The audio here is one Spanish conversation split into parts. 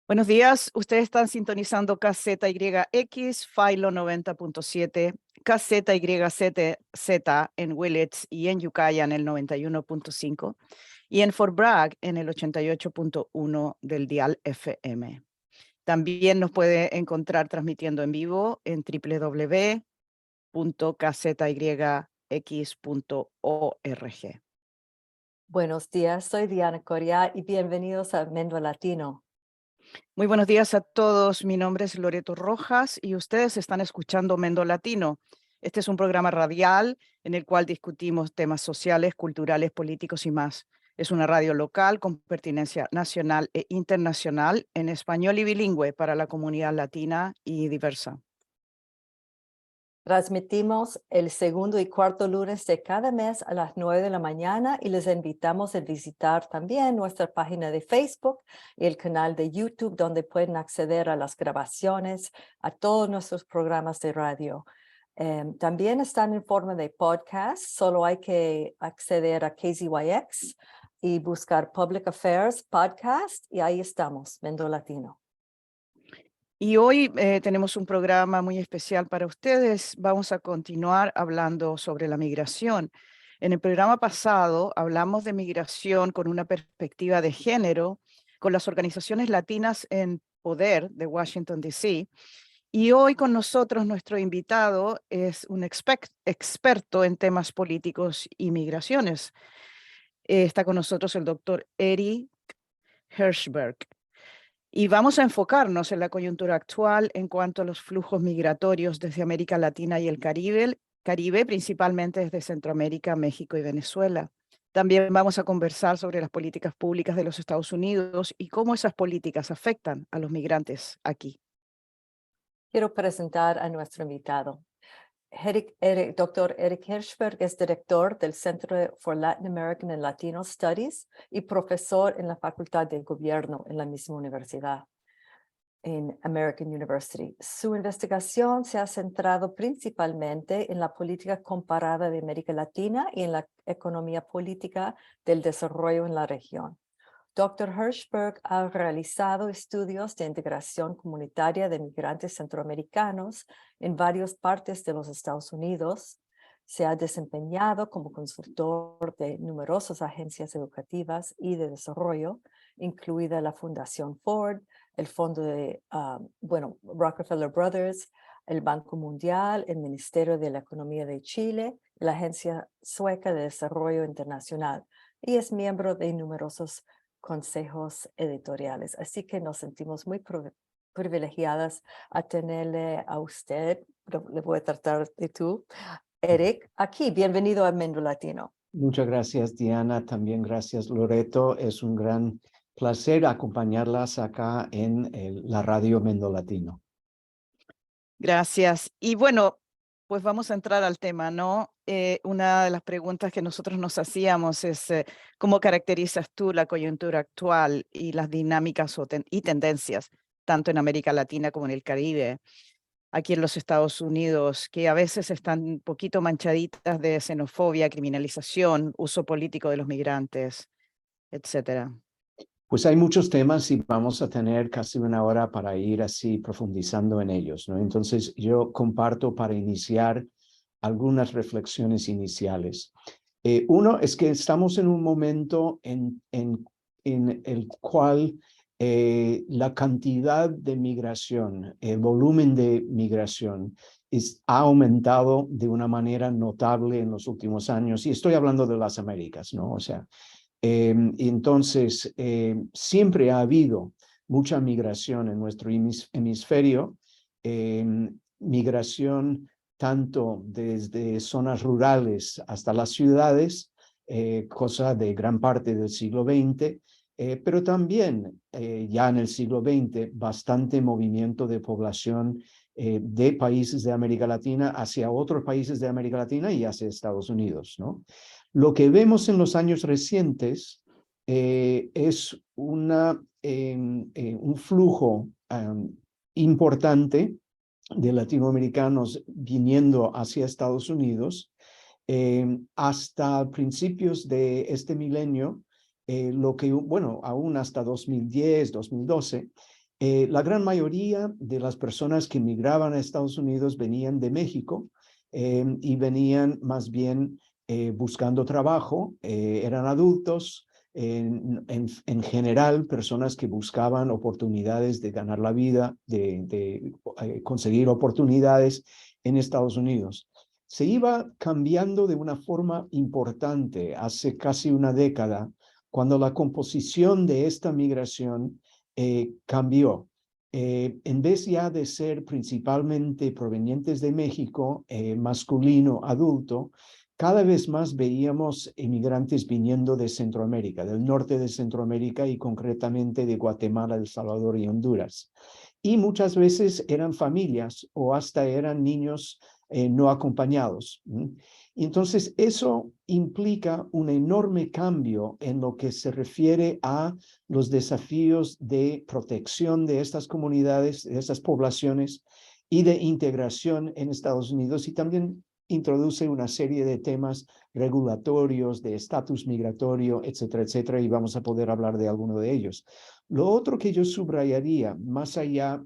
Buenos días, ustedes están sintonizando KZYX, Philo 90.7, KZYZ en Willits y en Ukiah en el 91.5 y en Fort Bragg en el 88.1 del dial FM. También nos puede encontrar transmitiendo en vivo en www.kzyx.org. Buenos días, soy Diana Coria y bienvenidos a Mendo Latino. Muy buenos días a todos. Mi nombre es Loreto Rojas y ustedes están escuchando Mendo Latino. Este es un programa radial en el cual discutimos temas sociales, culturales, políticos y más. Es una radio local con pertinencia nacional e internacional en español y bilingüe para la comunidad latina y diversa. Transmitimos el segundo y cuarto lunes de cada mes a las 9 de la mañana y les invitamos a visitar también nuestra página de Facebook y el canal de YouTube, donde pueden acceder a las grabaciones, a todos nuestros programas de radio. También están en forma de podcast, solo hay que acceder a KZYX y buscar Public Affairs Podcast y ahí estamos, Mendo Latino. Y hoy tenemos un programa muy especial para ustedes. Vamos a continuar hablando sobre la migración. En el programa pasado hablamos de migración con una perspectiva de género, con las organizaciones latinas en poder de Washington, D.C. Y hoy con nosotros nuestro invitado es un experto en temas políticos y migraciones. Está con nosotros el doctor Eric Hirschberg. Y vamos a enfocarnos en la coyuntura actual en cuanto a los flujos migratorios desde América Latina y el Caribe, principalmente desde Centroamérica, México y Venezuela. También vamos a conversar sobre las políticas públicas de los Estados Unidos y cómo esas políticas afectan a los migrantes aquí. Quiero presentar a nuestro invitado. Dr. Eric Hirschberg es director del Center for Latin American and Latino Studies y profesor en la Facultad de Gobierno en la misma universidad, en American University. Su investigación se ha centrado principalmente en la política comparada de América Latina y en la economía política del desarrollo en la región. Dr. Hirschberg ha realizado estudios de integración comunitaria de migrantes centroamericanos en varias partes de los Estados Unidos. Se ha desempeñado como consultor de numerosas agencias educativas y de desarrollo, incluida la Fundación Ford, el Fondo de Rockefeller Brothers, el Banco Mundial, el Ministerio de la Economía de Chile, la Agencia Sueca de Desarrollo Internacional, y es miembro de numerosos consejos editoriales. Así que nos sentimos muy privilegiadas a tenerle a usted, le voy a tratar de tú, Eric, aquí. Bienvenido a Mendo Latino. Muchas gracias, Diana. También gracias, Loreto. Es un gran placer acompañarlas acá en la radio Mendo Latino. Gracias. Y bueno, pues vamos a entrar al tema, ¿no? Una de las preguntas que nosotros nos hacíamos es ¿cómo caracterizas tú la coyuntura actual y las dinámicas y tendencias, tanto en América Latina como en el Caribe, aquí en los Estados Unidos, que a veces están un poquito manchaditas de xenofobia, criminalización, uso político de los migrantes, etcétera? Pues hay muchos temas y vamos a tener casi una hora para ir así profundizando en ellos, ¿no? Entonces yo comparto para iniciar algunas reflexiones iniciales. Uno es que estamos en un momento en el cual la cantidad de migración, el volumen de migración ha aumentado de una manera notable en los últimos años. Y estoy hablando de las Américas, ¿no? O sea, entonces, siempre ha habido mucha migración en nuestro hemisferio, migración tanto desde zonas rurales hasta las ciudades, cosa de gran parte del siglo XX, pero también ya en el siglo XX bastante movimiento de población de países de América Latina hacia otros países de América Latina y hacia Estados Unidos, ¿no? Lo que vemos en los años recientes es un flujo importante de latinoamericanos viniendo hacia Estados Unidos. Hasta principios de este milenio, aún hasta 2010, 2012, La gran mayoría de las personas que migraban a Estados Unidos venían de México y venían más bien buscando trabajo, eran adultos, en general personas que buscaban oportunidades de ganar la vida, de conseguir oportunidades en Estados Unidos. Se iba cambiando de una forma importante hace casi una década, cuando la composición de esta migración cambió. En vez ya de ser principalmente provenientes de México, masculino, adulto, cada vez más veíamos inmigrantes viniendo de Centroamérica, del norte de Centroamérica y concretamente de Guatemala, El Salvador y Honduras. Y muchas veces eran familias o hasta eran niños no acompañados. Y entonces eso implica un enorme cambio en lo que se refiere a los desafíos de protección de estas comunidades, de estas poblaciones y de integración en Estados Unidos, y también introduce una serie de temas regulatorios, de estatus migratorio, etcétera, etcétera, y vamos a poder hablar de alguno de ellos. Lo otro que yo subrayaría, más allá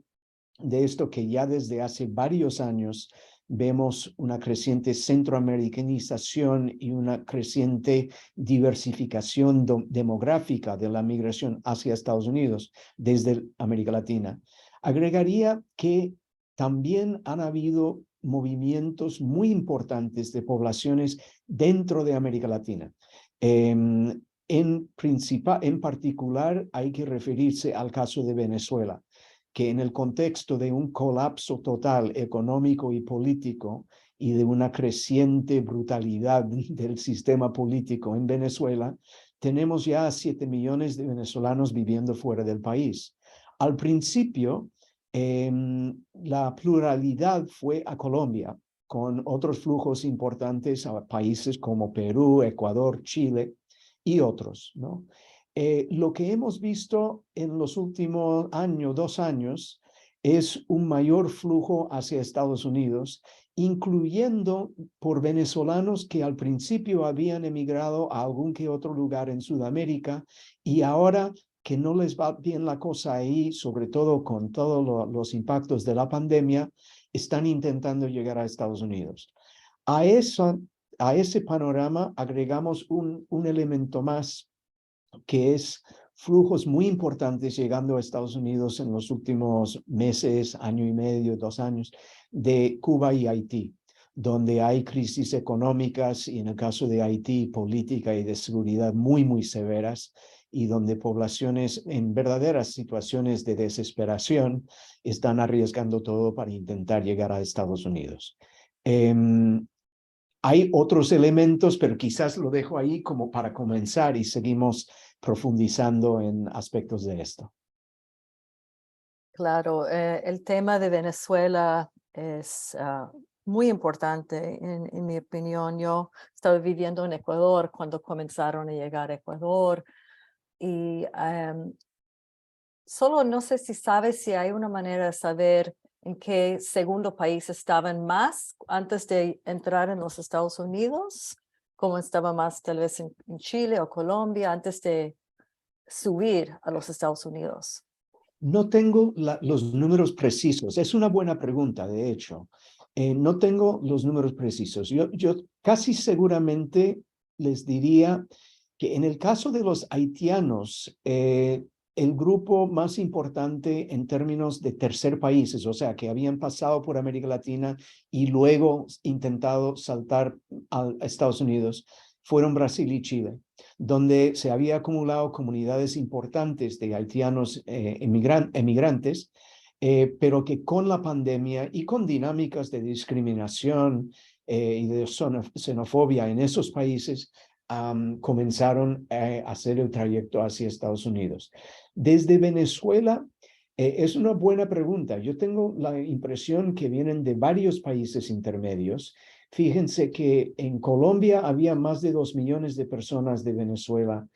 de esto que ya desde hace varios años vemos una creciente centroamericanización y una creciente diversificación demográfica de la migración hacia Estados Unidos desde América Latina. Agregaría que también han habido movimientos muy importantes de poblaciones dentro de América Latina. En particular, hay que referirse al caso de Venezuela, que en el contexto de un colapso total económico y político y de una creciente brutalidad del sistema político en Venezuela, tenemos ya 7 millones de venezolanos viviendo fuera del país. Al principio, la pluralidad fue a Colombia, con otros flujos importantes a países como Perú, Ecuador, Chile y otros, ¿no? Lo que hemos visto en los últimos años, 2 años, es un mayor flujo hacia Estados Unidos, incluyendo por venezolanos que al principio habían emigrado a algún que otro lugar en Sudamérica y ahora que no les va bien la cosa ahí, sobre todo con todos los impactos de la pandemia, están intentando llegar a Estados Unidos. A ese panorama agregamos un elemento más, que es flujos muy importantes llegando a Estados Unidos en los últimos meses, año y medio, 2 años, de Cuba y Haití, donde hay crisis económicas y en el caso de Haití, política y de seguridad muy, muy severas, y donde poblaciones en verdaderas situaciones de desesperación están arriesgando todo para intentar llegar a Estados Unidos. Hay otros elementos, pero quizás lo dejo ahí como para comenzar y seguimos profundizando en aspectos de esto. Claro, el tema de Venezuela es muy importante en mi opinión. Yo estaba viviendo en Ecuador cuando comenzaron a llegar a Ecuador y solo no sé si sabes si hay una manera de saber en qué segundo país estaban más antes de entrar en los Estados Unidos, como estaba más tal vez en Chile o Colombia antes de subir a los Estados Unidos. No tengo los números precisos. Es una buena pregunta, de hecho. No tengo los números precisos. Yo casi seguramente les diría que en el caso de los haitianos, el grupo más importante en términos de tercer países, o sea, que habían pasado por América Latina y luego intentado saltar a Estados Unidos, fueron Brasil y Chile, donde se había acumulado comunidades importantes de haitianos emigrantes, pero que con la pandemia y con dinámicas de discriminación y de xenofobia en esos países, comenzaron a hacer el trayecto hacia Estados Unidos. Desde Venezuela, es una buena pregunta. Yo tengo la impresión que vienen de varios países intermedios. Fíjense que en Colombia había más de 2 millones de personas de Venezuela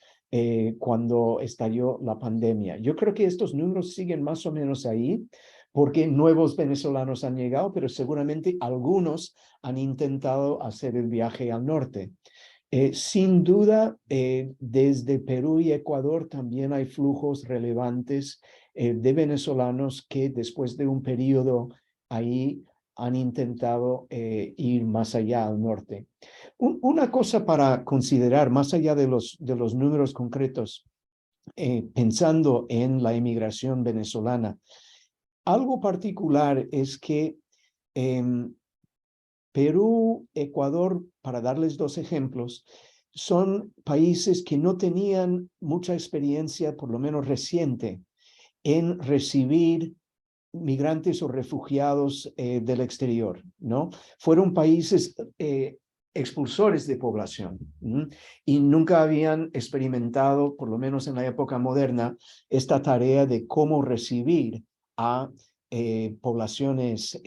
cuando estalló la pandemia. Yo creo que estos números siguen más o menos ahí, porque nuevos venezolanos han llegado, pero seguramente algunos han intentado hacer el viaje al norte. Sin duda, desde Perú y Ecuador también hay flujos relevantes de venezolanos que después de un periodo ahí han intentado ir más allá al norte. Una cosa para considerar, más allá de los números concretos, pensando en la inmigración venezolana, algo particular es que Perú, Ecuador, para darles dos ejemplos, son países que no tenían mucha experiencia, por lo menos reciente, en recibir migrantes o refugiados del exterior, ¿no? Fueron países expulsores de población y nunca habían experimentado, por lo menos en la época moderna, esta tarea de cómo recibir a poblaciones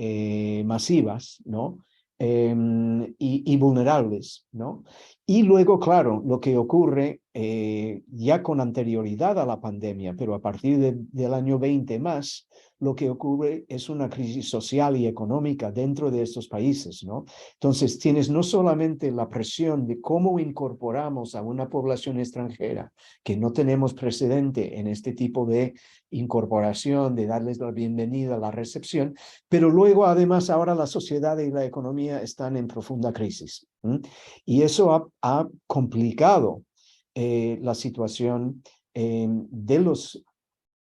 masivas, ¿no? Y vulnerables, ¿no? Y luego, claro, lo que ocurre ya con anterioridad a la pandemia, pero a partir del año 20 más, lo que ocurre es una crisis social y económica dentro de estos países, ¿no? Entonces, tienes no solamente la presión de cómo incorporamos a una población extranjera, que no tenemos precedente en este tipo de incorporación, de darles la bienvenida, la recepción, pero luego, además, ahora la sociedad y la economía están en profunda crisis. Y eso ha complicado la situación de los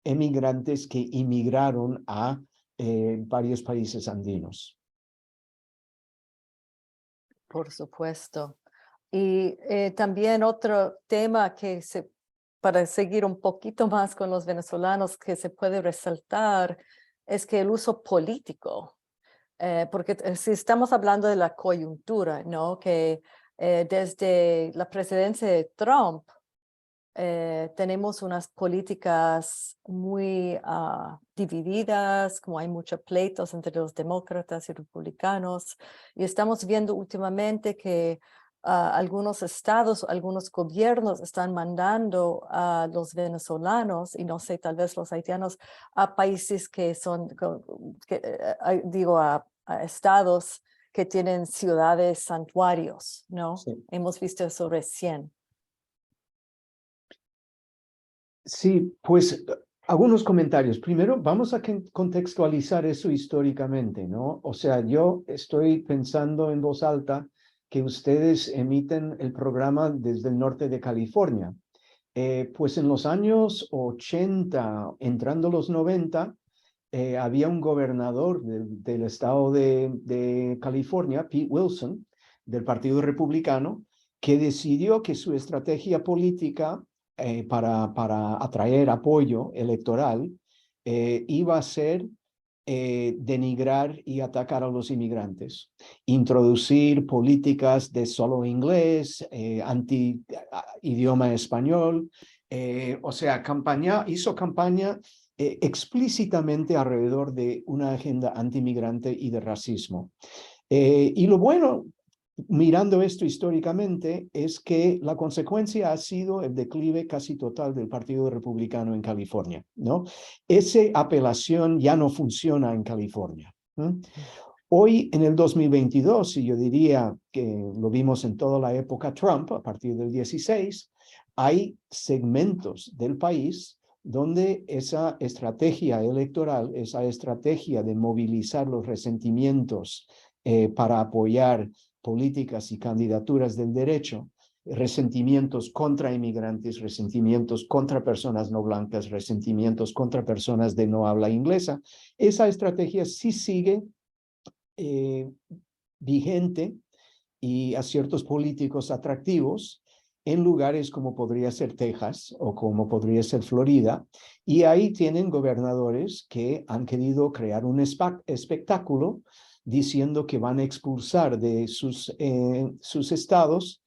emigrantes que inmigraron a varios países andinos. Por supuesto. Y también otro tema que para seguir un poquito más con los venezolanos, que se puede resaltar es que el uso político, porque si estamos hablando de la coyuntura, ¿no? Que desde la presidencia de Trump, tenemos unas políticas muy divididas, como hay muchos pleitos entre los demócratas y republicanos, y estamos viendo últimamente que algunos estados, algunos gobiernos están mandando a los venezolanos, y no sé, tal vez los haitianos, a países que son, digo, a estados que tienen ciudades santuarios, ¿no? Sí. Hemos visto eso recién. Sí, pues algunos comentarios. Primero, vamos a contextualizar eso históricamente, ¿no? O sea, yo estoy pensando en voz alta que ustedes emiten el programa desde el norte de California. Pues en los años 80, entrando los 90, había un gobernador del estado de California, Pete Wilson, del Partido Republicano, que decidió que su estrategia política para atraer apoyo electoral iba a ser denigrar y atacar a los inmigrantes, introducir políticas de solo inglés, anti-idioma español, o sea, hizo campaña explícitamente alrededor de una agenda antimigrante y de racismo. Y lo bueno, mirando esto históricamente, es que la consecuencia ha sido el declive casi total del Partido Republicano en California, ¿no? Esa apelación ya no funciona en California. Hoy, en el 2022, y yo diría que lo vimos en toda la época Trump, a partir del 16, hay segmentos del país donde esa estrategia electoral, esa estrategia de movilizar los resentimientos para apoyar políticas y candidaturas del derecho, resentimientos contra inmigrantes, resentimientos contra personas no blancas, resentimientos contra personas de no habla inglesa, esa estrategia sí sigue vigente y a ciertos políticos atractivos en lugares como podría ser Texas o como podría ser Florida, y ahí tienen gobernadores que han querido crear un espectáculo diciendo que van a expulsar de sus estados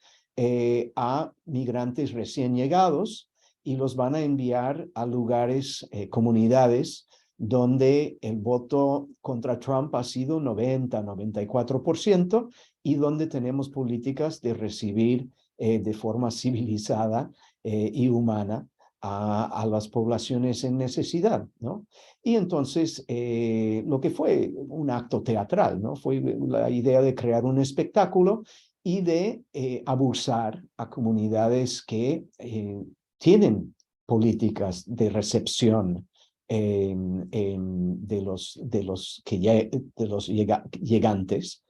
a migrantes recién llegados y los van a enviar a lugares, comunidades, donde el voto contra Trump ha sido 90-94% y donde tenemos políticas de recibir de forma civilizada y humana a las poblaciones en necesidad, ¿no? Y entonces, lo que fue un acto teatral, ¿no? Fue la idea de crear un espectáculo y de abusar a comunidades que tienen políticas de recepción de los llegantes.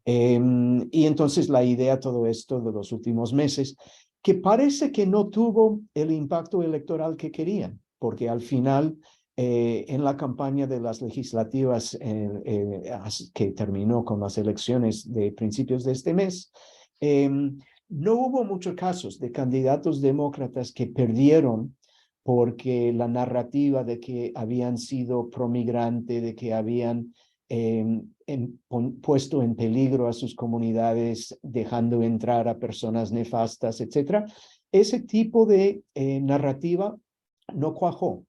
Y entonces la idea, todo esto de los últimos meses, que parece que no tuvo el impacto electoral que querían, porque al final, en la campaña de las legislativas que terminó con las elecciones de principios de este mes, no hubo muchos casos de candidatos demócratas que perdieron porque la narrativa de que habían sido promigrante, de que habían puesto en peligro a sus comunidades, dejando entrar a personas nefastas, etc. Ese tipo de narrativa no cuajó.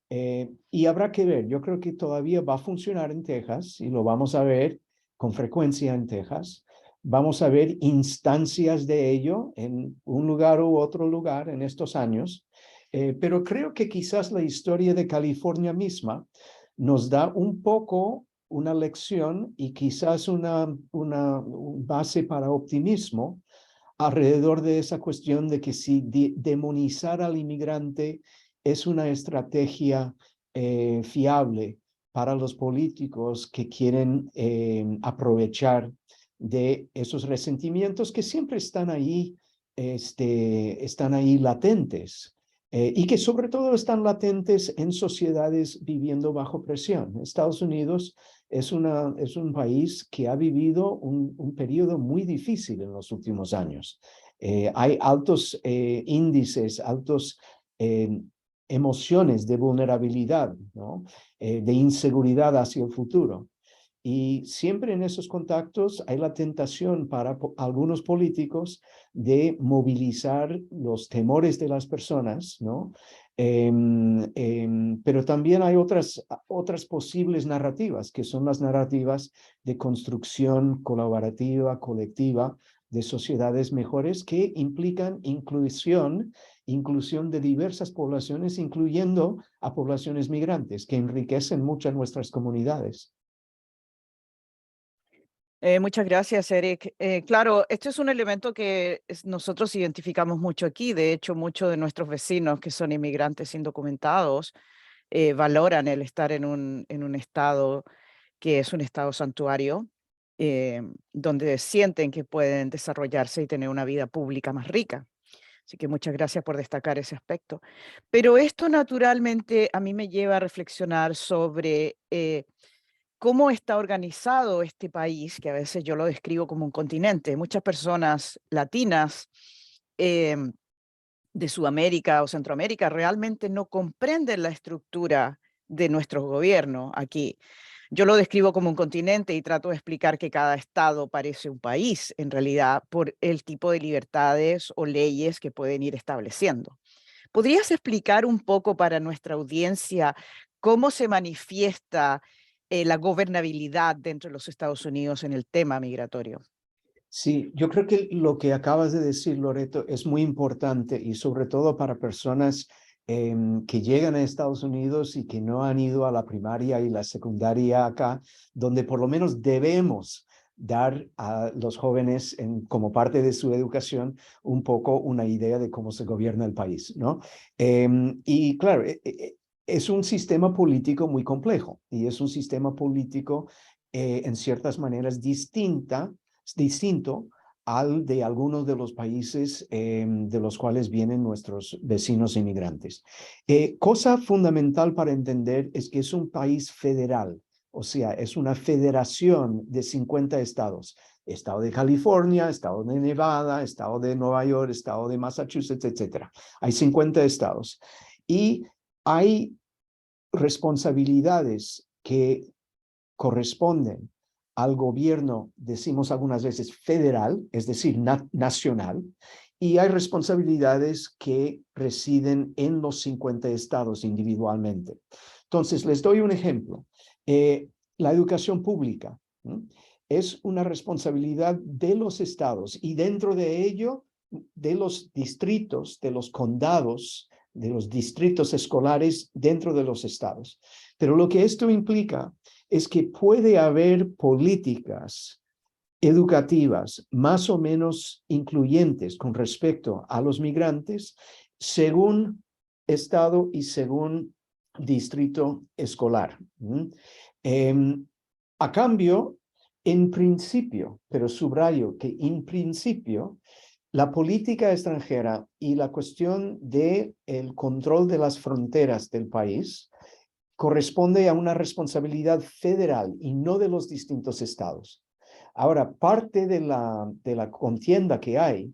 Y habrá que ver, yo creo que todavía va a funcionar en Texas y lo vamos a ver con frecuencia en Texas. Vamos a ver instancias de ello en un lugar u otro lugar en estos años, pero creo que quizás la historia de California misma nos da un poco una lección y quizás una base para optimismo alrededor de esa cuestión de que si demonizar al inmigrante es una estrategia fiable para los políticos que quieren aprovechar de esos resentimientos que siempre están ahí latentes. Y que sobre todo están latentes en sociedades viviendo bajo presión. Estados Unidos es un país que ha vivido un periodo muy difícil en los últimos años. Hay altos índices, altos emociones de vulnerabilidad, ¿no? De inseguridad hacia el futuro. Y siempre en esos contactos hay la tentación para algunos políticos de movilizar los temores de las personas, ¿no? Pero también hay otras posibles narrativas, que son las narrativas de construcción colaborativa, colectiva, de sociedades mejores que implican inclusión de diversas poblaciones, incluyendo a poblaciones migrantes, que enriquecen mucho nuestras comunidades. Muchas gracias, Eric. Claro, este es un elemento que nosotros identificamos mucho aquí. De hecho, muchos de nuestros vecinos que son inmigrantes indocumentados valoran el estar en un estado que es un estado santuario, donde sienten que pueden desarrollarse y tener una vida pública más rica. Así que muchas gracias por destacar ese aspecto. Pero esto naturalmente a mí me lleva a reflexionar sobre cómo está organizado este país, que a veces yo lo describo como un continente. Muchas personas latinas de Sudamérica o Centroamérica realmente no comprenden la estructura de nuestro gobierno aquí. Yo lo describo como un continente y trato de explicar que cada estado parece un país, en realidad, por el tipo de libertades o leyes que pueden ir estableciendo. ¿Podrías explicar un poco para nuestra audiencia cómo se manifiesta la gobernabilidad dentro de los Estados Unidos en el tema migratorio? Sí, yo creo que lo que acabas de decir, Loreto, es muy importante y sobre todo para personas que llegan a Estados Unidos y que no han ido a la primaria y la secundaria acá, donde por lo menos debemos dar a los jóvenes como parte de su educación un poco una idea de cómo se gobierna el país, ¿no? Y claro, es un sistema político muy complejo y es un sistema político en ciertas maneras distinto al de algunos de los países de los cuales vienen nuestros vecinos inmigrantes. Cosa fundamental para entender es que es un país federal, o sea, es una federación de 50 estados. Estado de California, estado de Nevada, estado de Nueva York, estado de Massachusetts, etc. Hay 50 estados. Y hay responsabilidades que corresponden al gobierno, decimos algunas veces federal, es decir, nacional, y hay responsabilidades que residen en los 50 estados individualmente. Entonces, les doy un ejemplo. La educación pública es una responsabilidad de los estados y dentro de ello, de los distritos, de los condados, de los distritos escolares dentro de los estados. Pero lo que esto implica es que puede haber políticas educativas más o menos incluyentes con respecto a los migrantes según estado y según distrito escolar. A cambio, en principio, pero subrayo que en principio, la política extranjera y la cuestión del control de las fronteras del país corresponde a una responsabilidad federal y no de los distintos estados. Ahora, parte de la contienda que hay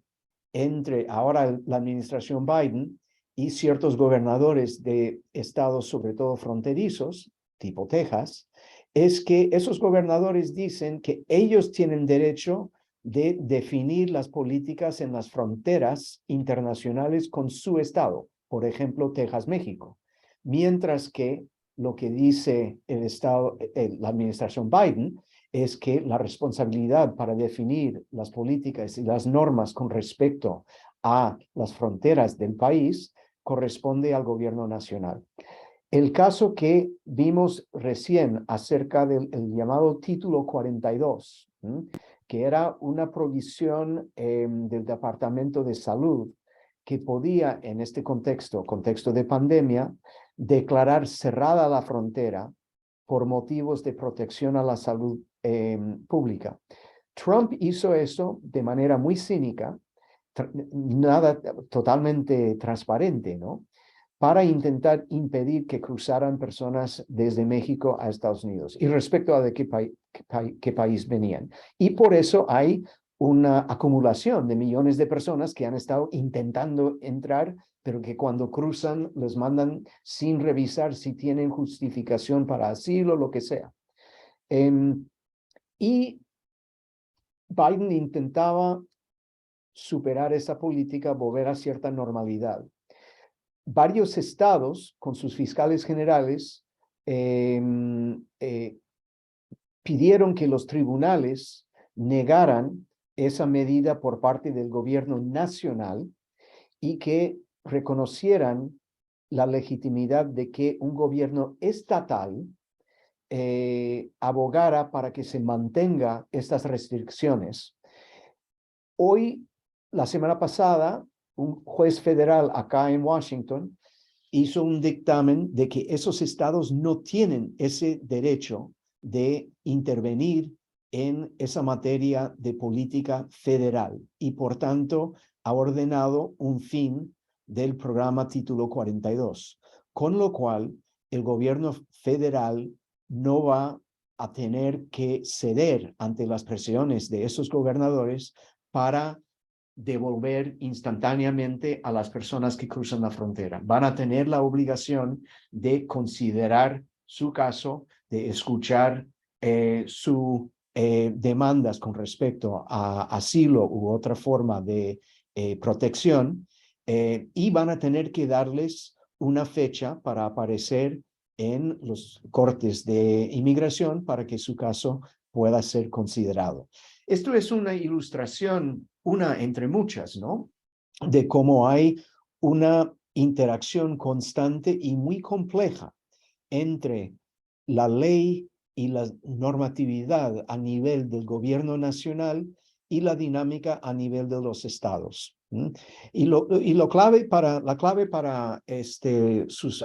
entre ahora la administración Biden y ciertos gobernadores de estados, sobre todo fronterizos, tipo Texas, es que esos gobernadores dicen que ellos tienen derecho de definir las políticas en las fronteras internacionales con su estado, por ejemplo, Texas, México, mientras que lo que dice el estado, la administración Biden, es que la responsabilidad para definir las políticas y las normas con respecto a las fronteras del país corresponde al gobierno nacional. El caso que vimos recién acerca del llamado Título 42, que era una provisión del Departamento de Salud que podía, en este contexto de pandemia, declarar cerrada la frontera por motivos de protección a la salud pública. Trump hizo eso de manera muy cínica, nada totalmente transparente, ¿no? Para intentar impedir que cruzaran personas desde México a Estados Unidos y respecto a de qué país venían. Y por eso hay una acumulación de millones de personas que han estado intentando entrar, pero que cuando cruzan les mandan sin revisar si tienen justificación para asilo o lo que sea. Y Biden intentaba superar esa política, volver a cierta normalidad. Varios estados, con sus fiscales generales, pidieron que los tribunales negaran esa medida por parte del gobierno nacional y que reconocieran la legitimidad de que un gobierno estatal abogara para que se mantenga estas restricciones. Hoy, la semana pasada, un juez federal acá en Washington hizo un dictamen de que esos estados no tienen ese derecho de intervenir en esa materia de política federal y por tanto ha ordenado un fin del programa Título 42, con lo cual el gobierno federal no va a tener que ceder ante las presiones de esos gobernadores para devolver instantáneamente a las personas que cruzan la frontera. Van a tener la obligación de considerar su caso, de escuchar sus demandas con respecto a asilo u otra forma de protección y van a tener que darles una fecha para aparecer en los cortes de inmigración para que su caso pueda ser considerado. Esto es una ilustración, una entre muchas, ¿no? De cómo hay una interacción constante y muy compleja entre la ley y la normatividad a nivel del gobierno nacional y la dinámica a nivel de los estados. Y la clave para sus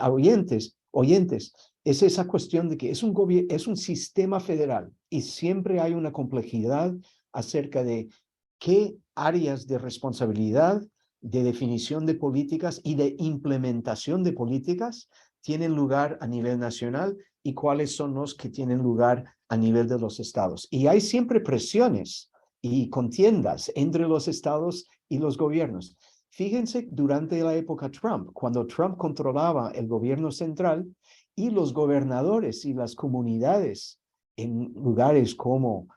oyentes es esa cuestión de que es un sistema federal y siempre hay una complejidad acerca de qué áreas de responsabilidad, de definición de políticas y de implementación de políticas tienen lugar a nivel nacional y cuáles son los que tienen lugar a nivel de los estados. Y hay siempre presiones y contiendas entre los estados y los gobiernos. Fíjense durante la época Trump, cuando Trump controlaba el gobierno central y los gobernadores y las comunidades en lugares como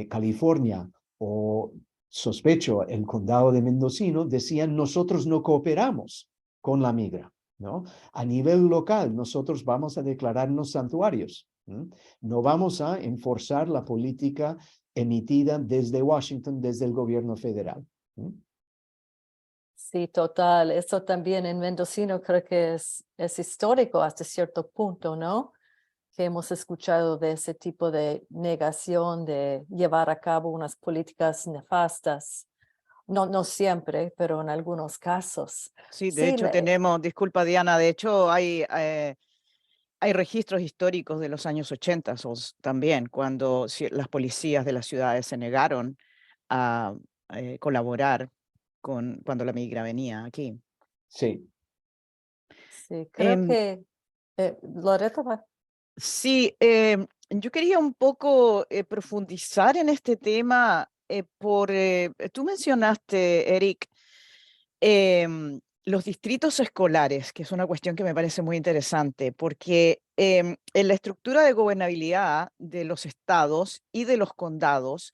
California o sospecho el condado de Mendocino decían nosotros no cooperamos con la migra, ¿no? A nivel local nosotros vamos a declararnos santuarios, no vamos a enforzar la política emitida desde Washington, desde el gobierno federal. Sí, total. Eso también en Mendocino creo que es histórico hasta cierto punto, ¿no? que hemos escuchado de ese tipo de negación de llevar a cabo unas políticas nefastas. No siempre, pero en algunos casos. Sí, de Sí, hecho tenemos, disculpa Diana, de hecho hay registros históricos de los años 80 también, cuando las policías de las ciudades se negaron a colaborar cuando la migra venía aquí. Sí. sí, creo Em, que Loreto va. Sí, yo quería un poco profundizar en este tema tú mencionaste, Eric, los distritos escolares, que es una cuestión que me parece muy interesante, porque en la estructura de gobernabilidad de los estados y de los condados,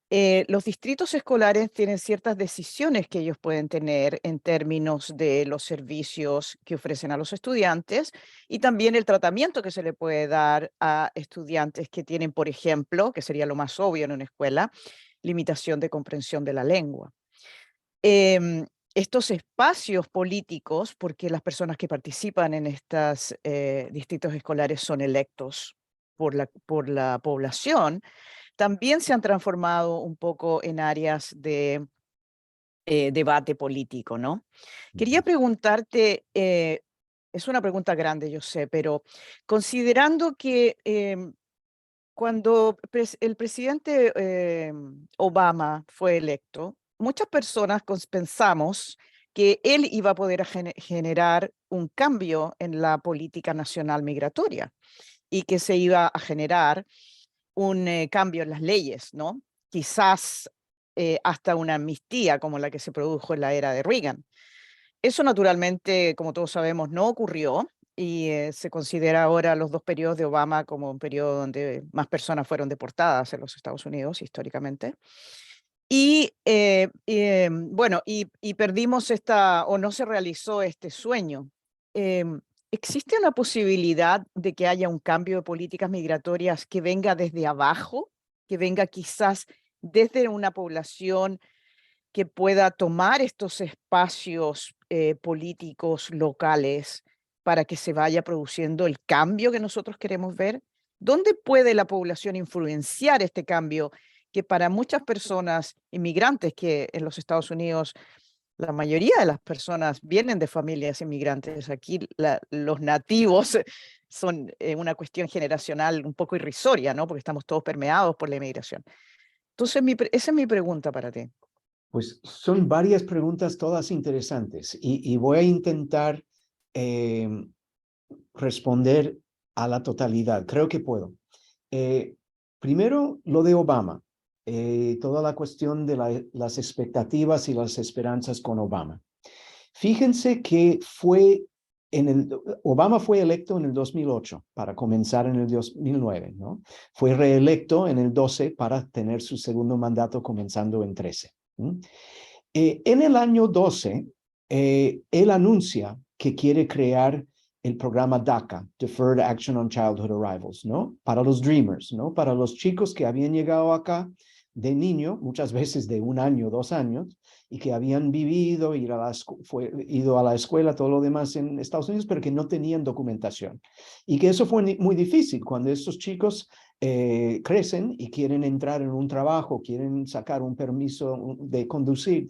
los distritos escolares tienen ciertas decisiones que ellos pueden tener en términos de los servicios que ofrecen a los estudiantes y también el tratamiento que se le puede dar a estudiantes que tienen, por ejemplo, que sería lo más obvio en una escuela, limitación de comprensión de la lengua. Estos espacios políticos, porque las personas que participan en estos distritos escolares son electos por la población, también se han transformado un poco en áreas de debate político, ¿no? Quería preguntarte, es una pregunta grande, yo sé, pero considerando que cuando el presidente Obama fue electo, muchas personas pensamos que él iba a poder generar un cambio en la política nacional migratoria y que se iba a generar un cambio en las leyes, ¿no? Quizás hasta una amnistía como la que se produjo en la era de Reagan. Eso naturalmente, como todos sabemos, no ocurrió y se considera ahora los dos periodos de Obama como un periodo donde más personas fueron deportadas en los Estados Unidos históricamente. Bueno, y perdimos o no se realizó este sueño. Em, ¿Existe una posibilidad de que haya un cambio de políticas migratorias que venga desde abajo, que venga quizás desde una población que pueda tomar estos espacios políticos locales para que se vaya produciendo el cambio que nosotros queremos ver? ¿Dónde puede la población influenciar este cambio que para muchas personas inmigrantes, que en los Estados Unidos la mayoría de las personas vienen de familias inmigrantes? Aquí los nativos son una cuestión generacional un poco irrisoria, ¿no? Porque estamos todos permeados por la inmigración. Entonces, esa es mi pregunta para ti. Pues son varias preguntas, todas interesantes, y voy a intentar responder a la totalidad. Creo que puedo. Primero, lo de Obama, toda la cuestión de las expectativas y las esperanzas con Obama. Fíjense que Obama fue electo en el 2008 para comenzar en el 2009, ¿no? Fue reelecto en el 12 para tener su segundo mandato comenzando en 13. En el año 12, él anuncia que quiere crear el programa DACA, Deferred Action on Childhood Arrivals, ¿no? Para los Dreamers, ¿no? Para los chicos que habían llegado acá de niño, muchas veces de 1 año, 2 años, y que habían vivido, ido a la escuela, todo lo demás en Estados Unidos, pero que no tenían documentación. Y que eso fue muy difícil cuando estos chicos crecen y quieren entrar en un trabajo, quieren sacar un permiso de conducir,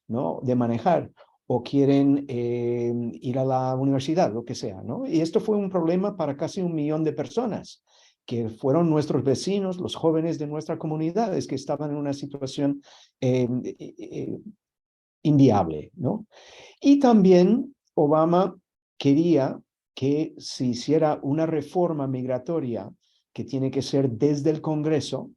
¿no? De manejar, o quieren ir a la universidad, lo que sea, ¿no? Y esto fue un problema para casi 1 millón de personas, que fueron nuestros vecinos, los jóvenes de nuestras comunidades que estaban en una situación inviable, ¿no? Y también Obama quería que se hiciera una reforma migratoria que tiene que ser desde el Congreso,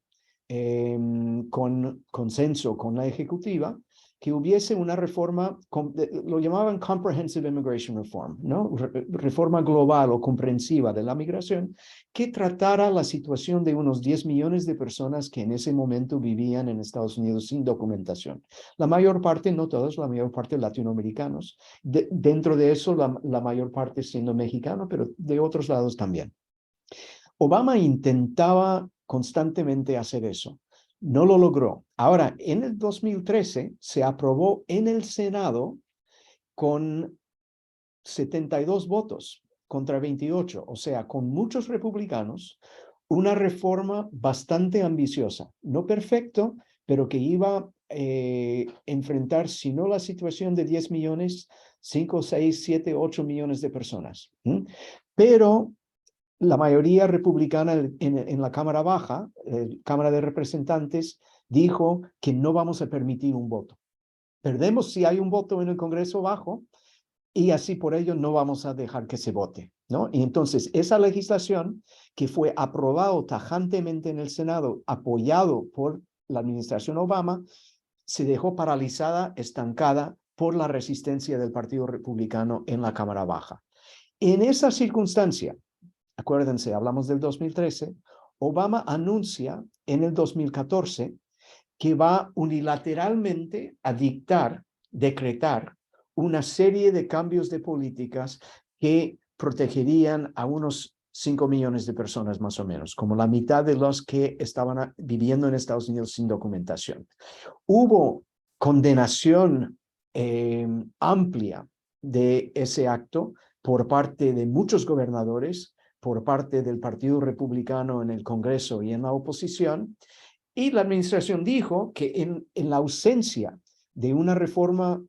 con consenso con la ejecutiva, que hubiese una reforma, lo llamaban Comprehensive Immigration Reform, ¿no? Reforma global o comprensiva de la migración, que tratara la situación de unos 10 millones de personas que en ese momento vivían en Estados Unidos sin documentación. La mayor parte, no todos, la mayor parte latinoamericanos. Dentro de eso, la mayor parte siendo mexicano, pero de otros lados también. Obama intentaba constantemente hacer eso. No lo logró. Ahora, en el 2013 se aprobó en el Senado con 72 votos. contra 28, o sea, con muchos republicanos, una reforma bastante ambiciosa, no perfecto, pero que iba a enfrentar, si no la situación de 10 millones, 5, 6, 7, 8 millones de personas. Pero la mayoría republicana en la Cámara Baja, Cámara de Representantes, dijo que no vamos a permitir un voto. Perdemos si hay un voto en el Congreso bajo y así por ello no vamos a dejar que se vote, ¿no? Y entonces esa legislación que fue aprobado tajantemente en el Senado, apoyado por la administración Obama, se dejó paralizada, estancada por la resistencia del Partido Republicano en la Cámara Baja. En esa circunstancia, acuérdense, hablamos del 2013, Obama anuncia en el 2014 que va unilateralmente a decretar una serie de cambios de políticas que protegerían a unos 5 millones de personas más o menos, como la mitad de los que estaban viviendo en Estados Unidos sin documentación. Hubo condenación amplia de ese acto por parte de muchos gobernadores, por parte del Partido Republicano en el Congreso y en la oposición, y la administración dijo que en la ausencia de una reforma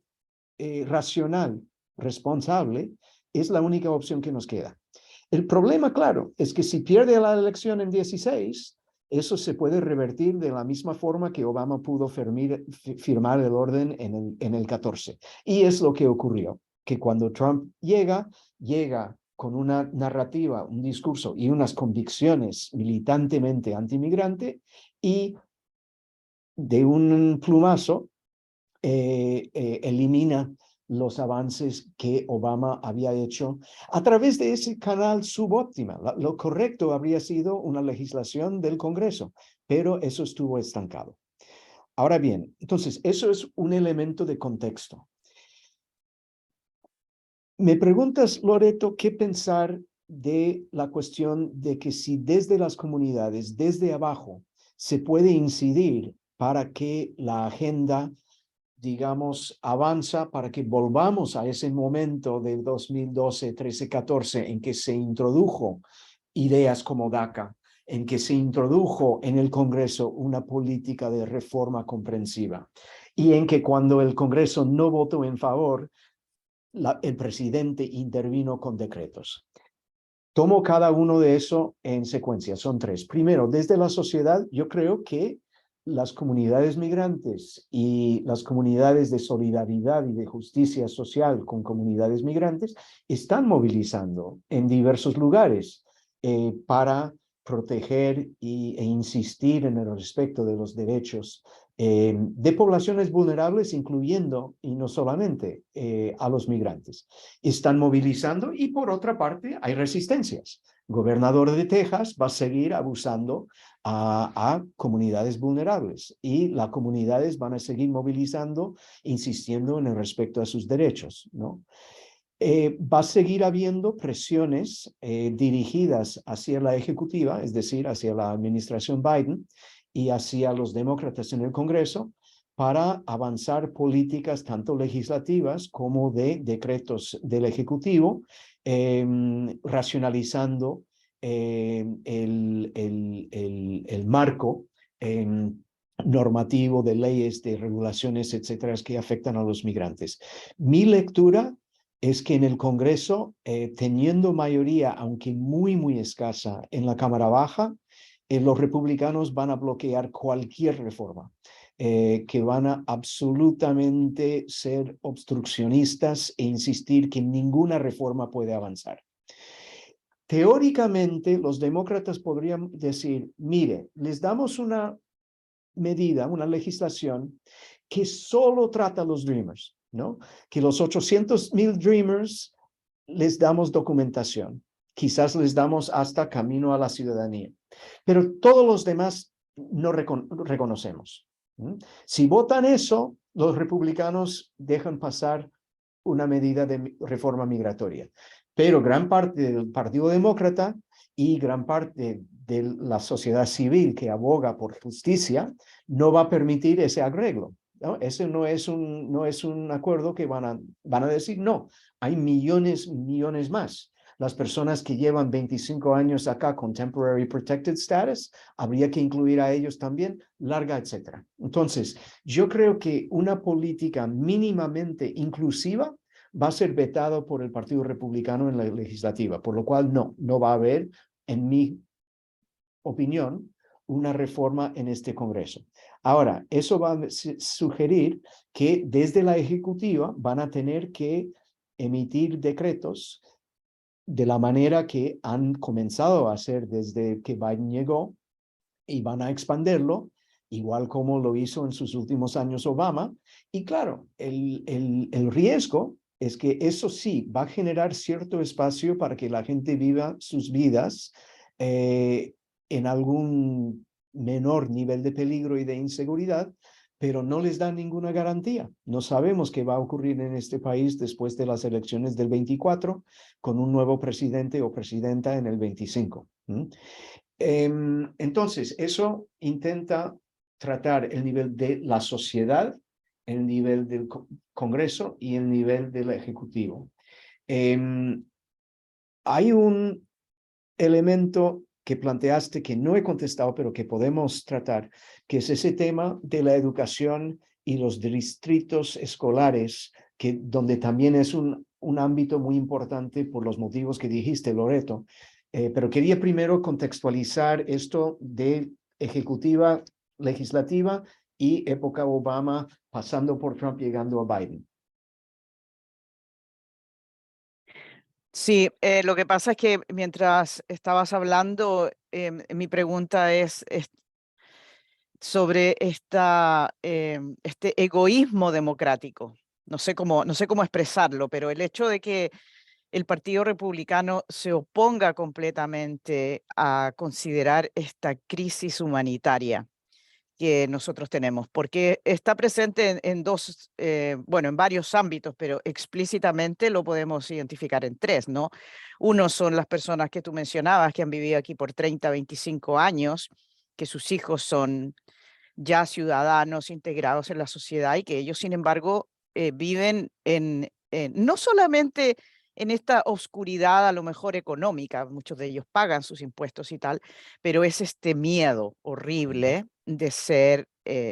racional, responsable, es la única opción que nos queda. El problema, claro, es que si pierde la elección en 16, eso se puede revertir de la misma forma que Obama pudo firmar el orden en el 14. Y es lo que ocurrió, que cuando Trump llega con una narrativa, un discurso y unas convicciones militantemente antimigrante y de un plumazo elimina los avances que Obama había hecho a través de ese canal subóptima. Lo correcto habría sido una legislación del Congreso, pero eso estuvo estancado. Ahora bien, entonces, eso es un elemento de contexto. Me preguntas, Loreto, ¿qué pensar de la cuestión de que si desde las comunidades, desde abajo, se puede incidir para que la agenda, digamos, avanza, para que volvamos a ese momento de 2012, 13, 14, en que se introdujo ideas como DACA, en que se introdujo en el Congreso una política de reforma comprensiva, y en que cuando el Congreso no votó en favor, el presidente intervino con decretos. Tomo cada uno de eso en secuencia, son 3. Primero, desde la sociedad, yo creo que las comunidades migrantes y las comunidades de solidaridad y de justicia social con comunidades migrantes están movilizando en diversos lugares para proteger e insistir en el respeto de los derechos de poblaciones vulnerables, incluyendo, y no solamente, a los migrantes. Están movilizando y por otra parte hay resistencias. El gobernador de Texas va a seguir abusando a comunidades vulnerables y las comunidades van a seguir movilizando, insistiendo en el respeto a sus derechos, ¿no? Va a seguir habiendo presiones dirigidas hacia la ejecutiva, es decir, hacia la administración Biden y hacia los demócratas en el Congreso para avanzar políticas tanto legislativas como de decretos del Ejecutivo, racionalizando el marco normativo de leyes, de regulaciones, etcétera, que afectan a los migrantes. Mi lectura es que en el Congreso, teniendo mayoría, aunque muy, muy escasa, en la Cámara Baja, los republicanos van a bloquear cualquier reforma, que van a absolutamente ser obstruccionistas e insistir que ninguna reforma puede avanzar. Teóricamente, los demócratas podrían decir, mire, les damos una medida, una legislación que solo trata a los Dreamers, ¿no? Que los 800,000 Dreamers les damos documentación, quizás les damos hasta camino a la ciudadanía, pero todos los demás no reconocemos. Si votan eso, los republicanos dejan pasar una medida de reforma migratoria, pero gran parte del Partido Demócrata y gran parte de la sociedad civil que aboga por justicia no va a permitir ese arreglo, ¿no? Ese no es un acuerdo que van a decir, no, hay millones más. las personas que llevan 25 años acá con Temporary Protected Status, habría que incluir a ellos también, larga, etcétera. Entonces, yo creo que una política mínimamente inclusiva va a ser vetado por el Partido Republicano en la legislativa, por lo cual no va a haber, en mi opinión, una reforma en este Congreso. Ahora, eso va a sugerir que desde la ejecutiva van a tener que emitir decretos de la manera que han comenzado a hacer desde que Biden llegó, y van a expandirlo, igual como lo hizo en sus últimos años Obama. Y claro, el riesgo es que eso sí va a generar cierto espacio para que la gente viva sus vidas en algún menor nivel de peligro y de inseguridad, pero no les da ninguna garantía. No sabemos qué va a ocurrir en este país después de las elecciones del 24, con un nuevo presidente o presidenta en el 25. Entonces, eso intenta tratar el nivel de la sociedad, el nivel del Congreso y el nivel del Ejecutivo. Hay un elemento que planteaste que no he contestado, pero que podemos tratar, que es ese tema de la educación y los distritos escolares, donde también es un ámbito muy importante por los motivos que dijiste, Loreto. Pero quería primero contextualizar esto de ejecutiva, legislativa y época Obama, pasando por Trump, llegando a Biden. Sí, lo que pasa es que mientras estabas hablando, mi pregunta es sobre este egoísmo democrático. No sé cómo expresarlo, pero el hecho de que el Partido Republicano se oponga completamente a considerar esta crisis humanitaria que nosotros tenemos, porque está presente en en varios ámbitos, pero explícitamente lo podemos identificar en tres, ¿no? Uno son las personas que tú mencionabas, que han vivido aquí por 30, 25 años, que sus hijos son ya ciudadanos integrados en la sociedad y que ellos, sin embargo, viven no solamente en esta oscuridad a lo mejor económica, muchos de ellos pagan sus impuestos y tal, pero es este miedo horrible de ser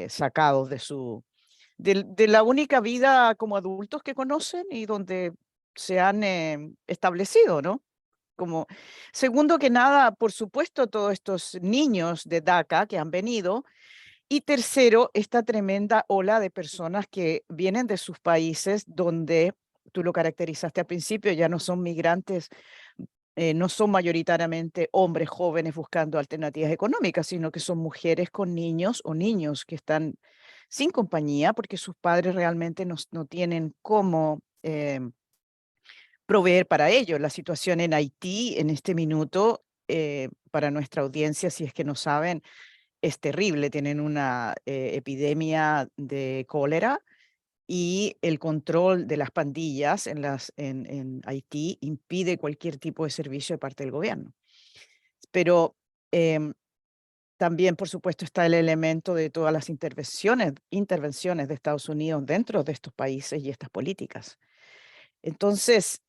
sacados de la única vida como adultos que conocen y donde se han establecido, ¿no? Como, segundo que nada, por supuesto, todos estos niños de DACA que han venido, y tercero, esta tremenda ola de personas que vienen de sus países donde tú lo caracterizaste al principio, ya no son migrantes, no son mayoritariamente hombres jóvenes buscando alternativas económicas, sino que son mujeres con niños o niños que están sin compañía porque sus padres realmente no tienen cómo proveer para ellos. La situación en Haití en este minuto, para nuestra audiencia, si es que no saben, es terrible. Tienen una epidemia de cólera y el control de las pandillas en Haití impide cualquier tipo de servicio de parte del gobierno. Pero también, por supuesto, está el elemento de todas las intervenciones de Estados Unidos dentro de estos países y estas políticas. Entonces,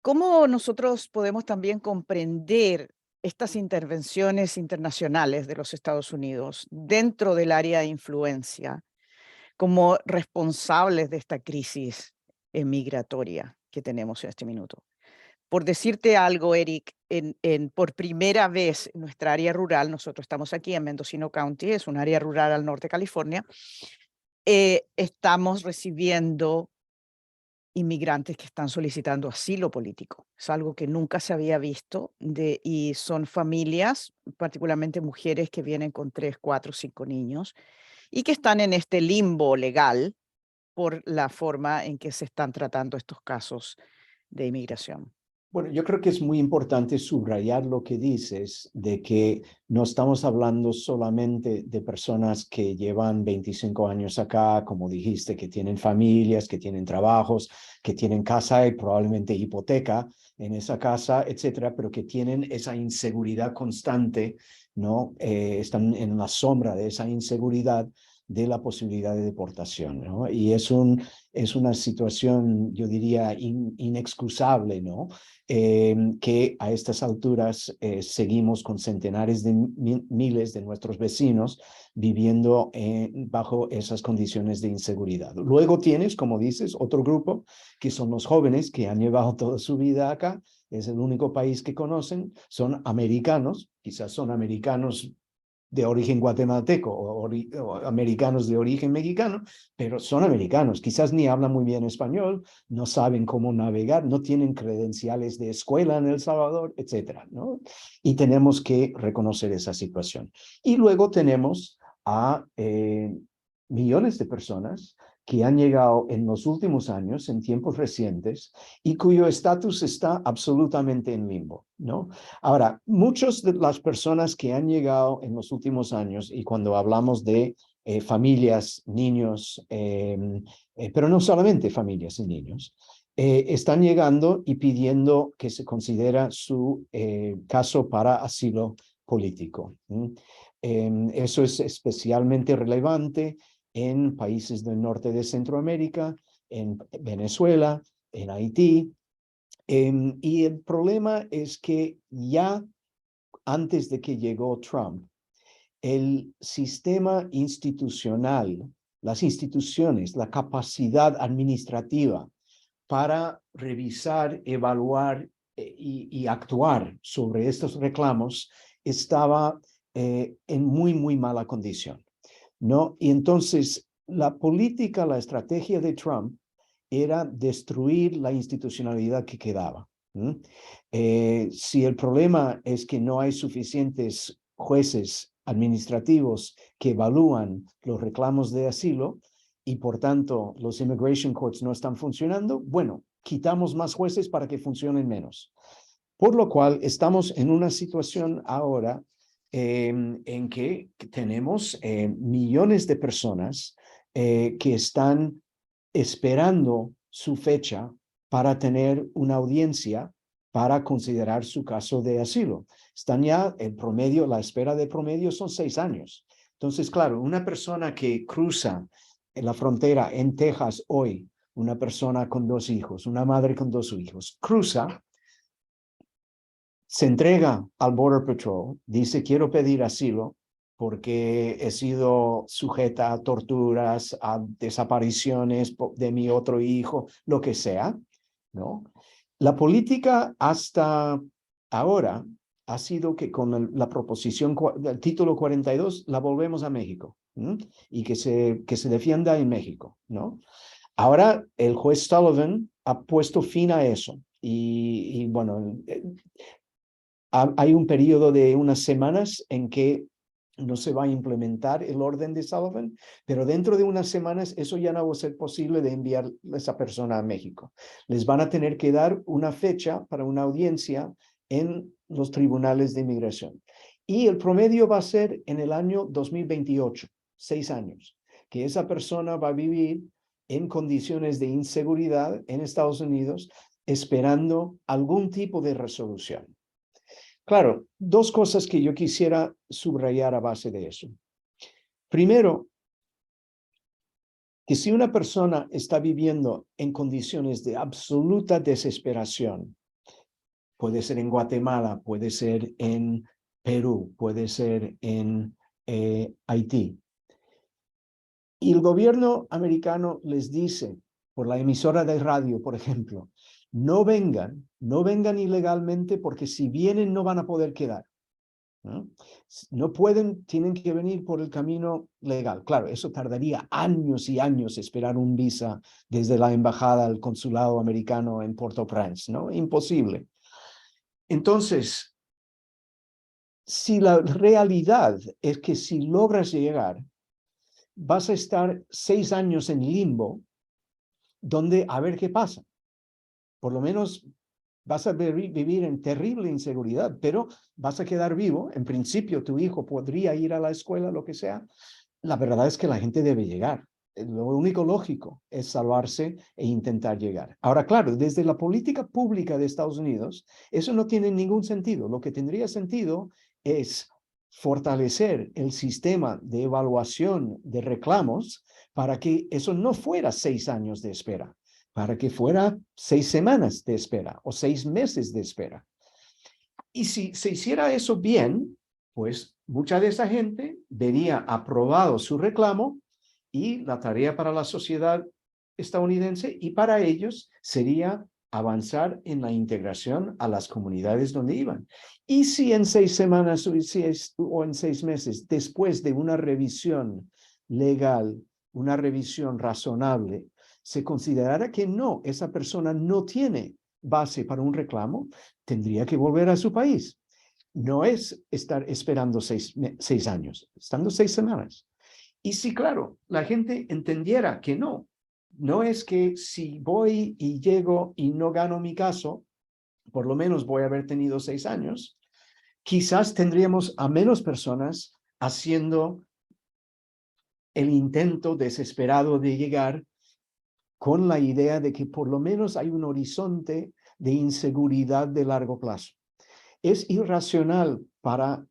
¿cómo nosotros podemos también comprender estas intervenciones internacionales de los Estados Unidos dentro del área de influencia como responsables de esta crisis migratoria que tenemos en este minuto? Por decirte algo, Eric, por primera vez en nuestra área rural, nosotros estamos aquí en Mendocino County, es un área rural al norte de California, estamos recibiendo inmigrantes que están solicitando asilo político. Es algo que nunca se había visto y son familias, particularmente mujeres que vienen con 3, 4, 5 niños y que están en este limbo legal por la forma en que se están tratando estos casos de inmigración. Bueno, yo creo que es muy importante subrayar lo que dices, de que no estamos hablando solamente de personas que llevan 25 años acá, como dijiste, que tienen familias, que tienen trabajos, que tienen casa y probablemente hipoteca en esa casa, etcétera, pero que tienen esa inseguridad constante, ¿no? Están en la sombra de esa inseguridad de la posibilidad de deportación, ¿no? Y es una situación, yo diría, inexcusable, ¿no? Que a estas alturas seguimos con centenares de miles de nuestros vecinos viviendo bajo esas condiciones de inseguridad. Luego tienes, como dices, otro grupo que son los jóvenes que han llevado toda su vida acá, es el único país que conocen, son americanos, quizás son americanos de origen guatemalteco o americanos de origen mexicano, pero son americanos, quizás ni hablan muy bien español, no saben cómo navegar, no tienen credenciales de escuela en El Salvador, etcétera, ¿no? Y tenemos que reconocer esa situación. Y luego tenemos a millones de personas que han llegado en los últimos años, en tiempos recientes, y cuyo estatus está absolutamente en limbo, ¿no? Ahora, muchas de las personas que han llegado en los últimos años, y cuando hablamos de familias, niños, pero no solamente familias y niños, están llegando y pidiendo que se considera su caso para asilo político. Eso es especialmente relevante en países del norte de Centroamérica, en Venezuela, en Haití. Y el problema es que ya antes de que llegó Trump, el sistema institucional, las instituciones, la capacidad administrativa para revisar, evaluar y actuar sobre estos reclamos estaba en muy mala condición, ¿no? Y entonces la política, la estrategia de Trump era destruir la institucionalidad que quedaba. Si el problema es que no hay suficientes jueces administrativos que evalúan los reclamos de asilo y por tanto los immigration courts no están funcionando, bueno, quitamos más jueces para que funcionen menos. Por lo cual estamos en una situación ahora en que tenemos millones de personas que están esperando su fecha para tener una audiencia para considerar su caso de asilo. Están ya, el promedio, la espera de promedio son 6 años. Entonces, claro, una persona que cruza la frontera en Texas hoy, una persona con 2 hijos, una madre con 2 hijos, cruza, se entrega al Border Patrol, dice quiero pedir asilo porque he sido sujeta a torturas, a desapariciones de mi otro hijo, lo que sea, ¿no? La política hasta ahora ha sido que con la proposición del título 42 la volvemos a México, ¿no? Y que se defienda en México, ¿no? Ahora el juez Sullivan ha puesto fin a eso y bueno, hay un periodo de unas semanas en que no se va a implementar el orden de Sullivan, pero dentro de unas semanas eso ya no va a ser posible de enviar a esa persona a México. Les van a tener que dar una fecha para una audiencia en los tribunales de inmigración. Y el promedio va a ser en el año 2028, 6 años, que esa persona va a vivir en condiciones de inseguridad en Estados Unidos esperando algún tipo de resolución. Claro, 2 cosas que yo quisiera subrayar a base de eso. Primero, que si una persona está viviendo en condiciones de absoluta desesperación, puede ser en Guatemala, puede ser en Perú, puede ser en Haití, y el gobierno americano les dice, por la emisora de radio, por ejemplo, no vengan ilegalmente porque si vienen no van a poder quedar. No pueden, tienen que venir por el camino legal. Claro, eso tardaría años y años esperar un visa desde la embajada al consulado americano en Port-au-Prince, ¿no? Imposible. Entonces, si la realidad es que si logras llegar, vas a estar 6 años en limbo, donde a ver qué pasa. Por lo menos vas a vivir en terrible inseguridad, pero vas a quedar vivo. En principio, tu hijo podría ir a la escuela, lo que sea. La verdad es que la gente debe llegar. Lo único lógico es salvarse e intentar llegar. Ahora, claro, desde la política pública de Estados Unidos, eso no tiene ningún sentido. Lo que tendría sentido es fortalecer el sistema de evaluación de reclamos para que eso no fuera 6 años de espera, para que fuera 6 semanas de espera o 6 meses de espera. Y si se hiciera eso bien, pues mucha de esa gente vería aprobado su reclamo y la tarea para la sociedad estadounidense y para ellos sería avanzar en la integración a las comunidades donde iban. Y si en 6 semanas o en 6 meses, después de una revisión legal, una revisión razonable, se considerara que no, esa persona no tiene base para un reclamo, tendría que volver a su país. No es estar esperando 6 años, estando 6 semanas. Y si, claro, la gente entendiera que no es que si voy y llego y no gano mi caso, por lo menos voy a haber tenido 6 años, quizás tendríamos a menos personas haciendo el intento desesperado de llegar con la idea de que por lo menos hay un horizonte de inseguridad de largo plazo. Es irracional para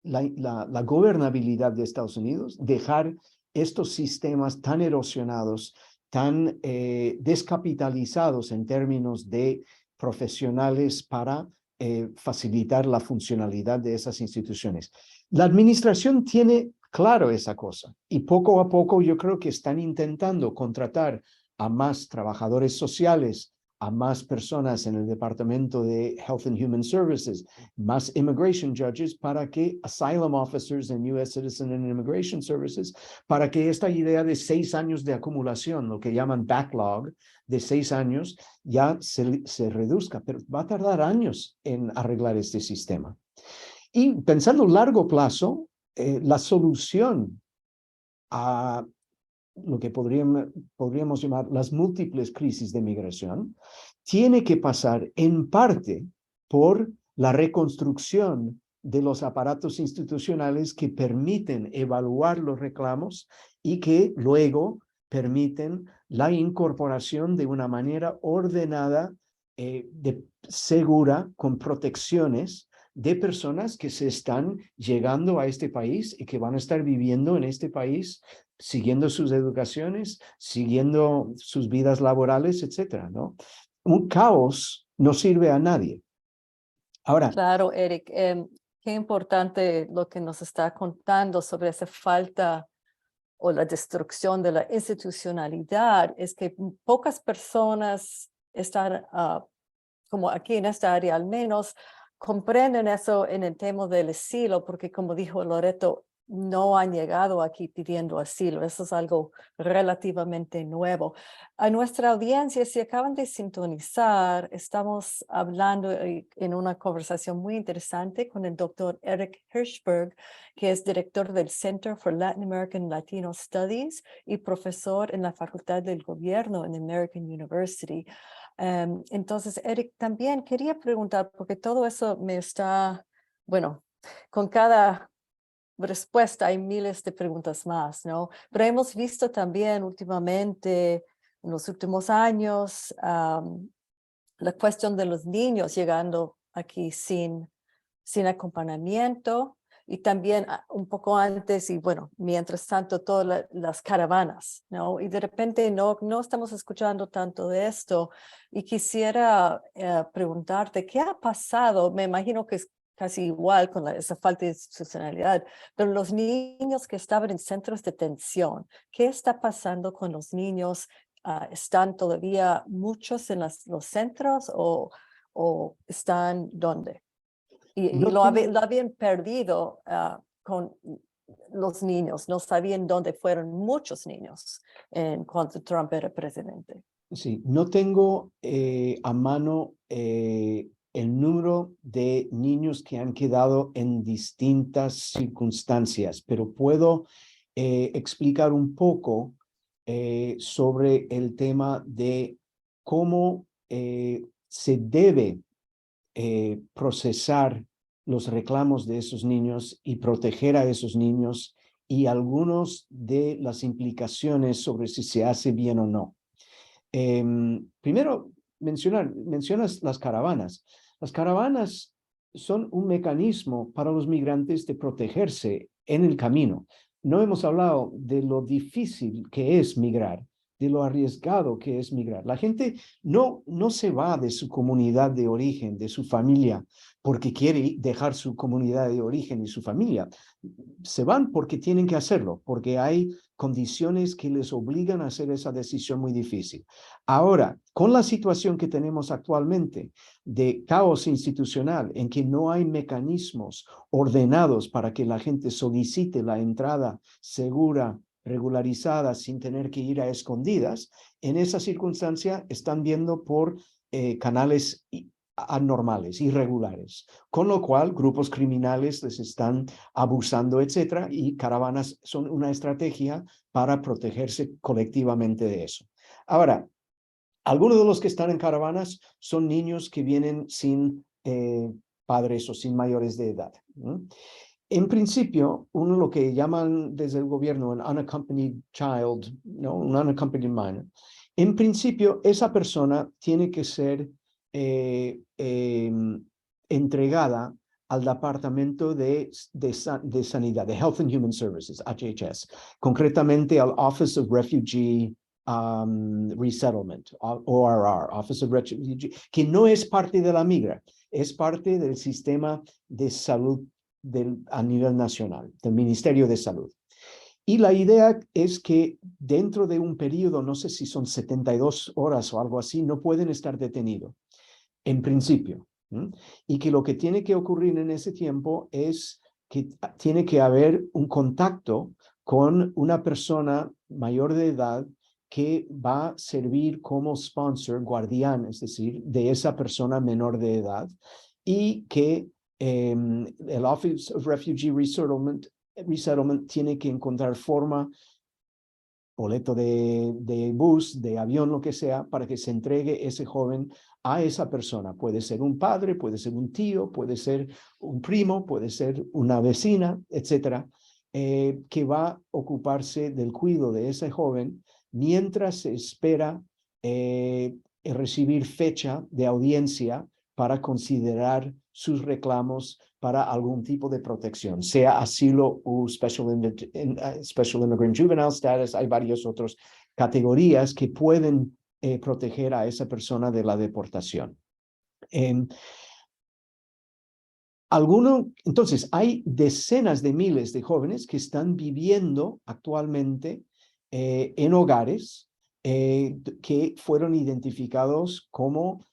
la gobernabilidad de Estados Unidos dejar estos sistemas tan erosionados, tan descapitalizados en términos de profesionales para facilitar la funcionalidad de esas instituciones. La administración tiene claro esa cosa y poco a poco yo creo que están intentando contratar a más trabajadores sociales, a más personas en el Departamento de Health and Human Services, más immigration judges para que asylum officers en U.S. Citizen and Immigration Services, para que esta idea de 6 años de acumulación, lo que llaman backlog, de 6 años, ya se reduzca, pero va a tardar años en arreglar este sistema. Y pensando a largo plazo, la solución a lo que podríamos llamar las múltiples crisis de migración, tiene que pasar en parte por la reconstrucción de los aparatos institucionales que permiten evaluar los reclamos y que luego permiten la incorporación de una manera ordenada, segura, con protecciones de personas que se están llegando a este país y que van a estar viviendo en este país, siguiendo sus educaciones, siguiendo sus vidas laborales, etcétera, ¿no? Un caos no sirve a nadie. Ahora, Claro, Eric, qué importante lo que nos está contando sobre esa falta o la destrucción de la institucionalidad. Es que pocas personas están, como aquí en esta área al menos, comprenden eso en el tema del asilo, porque como dijo Loreto, no han llegado aquí pidiendo asilo. Eso es algo relativamente nuevo. A nuestra audiencia, si acaban de sintonizar, estamos hablando en una conversación muy interesante con el doctor Eric Hirschberg, que es director del Center for Latin American Latino Studies y profesor en la Facultad del Gobierno en American University. Entonces, Eric, también quería preguntar, porque todo eso me está, bueno, con cada respuesta hay miles de preguntas más, ¿no? Pero hemos visto también últimamente, en los últimos años, la cuestión de los niños llegando aquí sin acompañamiento, y también un poco antes y bueno, mientras tanto todas las caravanas, ¿no? Y de repente no estamos escuchando tanto de esto, y quisiera preguntarte, ¿qué ha pasado? Me imagino que es casi igual con esa falta de institucionalidad, pero los niños que estaban en centros de detención, ¿qué está pasando con los niños? ¿Están todavía muchos en los centros o están dónde? Y no lo tengo, habían perdido con los niños, no sabían dónde fueron muchos niños en cuanto Trump era presidente. sí, no tengo a mano el número de niños que han quedado en distintas circunstancias, pero puedo explicar un poco sobre el tema de cómo se debe procesar los reclamos de esos niños y proteger a esos niños y algunos de las implicaciones sobre si se hace bien o no. Primero, mencionas las caravanas. Las caravanas son un mecanismo para los migrantes de protegerse en el camino. No hemos hablado de lo difícil que es migrar, de lo arriesgado que es migrar. La gente no se va de su comunidad de origen, de su familia, porque quiere dejar su comunidad de origen y su familia. Se van porque tienen que hacerlo, porque hay condiciones que les obligan a hacer esa decisión muy difícil. Ahora, con la situación que tenemos actualmente de caos institucional, en que no hay mecanismos ordenados para que la gente solicite la entrada segura, regularizada, sin tener que ir a escondidas, en esa circunstancia están viendo por canales anormales, irregulares, con lo cual grupos criminales les están abusando, etcétera, y caravanas son una estrategia para protegerse colectivamente de eso. Ahora, algunos de los que están en caravanas son niños que vienen sin padres o sin mayores de edad. En principio, uno lo que llaman desde el gobierno un unaccompanied child, ¿no? Un unaccompanied minor. En principio, esa persona tiene que ser entregada al Departamento de Sanidad, de Health and Human Services, HHS, concretamente al Office of Refugee Resettlement, ORR, Office of Refugee, que no es parte de la migra, es parte del sistema de salud a nivel nacional, del Ministerio de Salud. Y la idea es que dentro de un periodo, no sé si son 72 horas o algo así, no pueden estar detenidos, en principio. Y que lo que tiene que ocurrir en ese tiempo es que tiene que haber un contacto con una persona mayor de edad que va a servir como sponsor, guardián, es decir, de esa persona menor de edad, y que el Office of Refugee Resettlement tiene que encontrar forma, boleto de bus, de avión, lo que sea, para que se entregue ese joven a esa persona. Puede ser un padre, puede ser un tío, puede ser un primo, puede ser una vecina, etcétera, que va a ocuparse del cuidado de ese joven mientras se espera recibir fecha de audiencia para considerar sus reclamos para algún tipo de protección, sea asilo o Special Immigrant Juvenile Status. Hay varias otras categorías que pueden proteger a esa persona de la deportación. Entonces, hay decenas de miles de jóvenes que están viviendo actualmente en hogares que fueron identificados como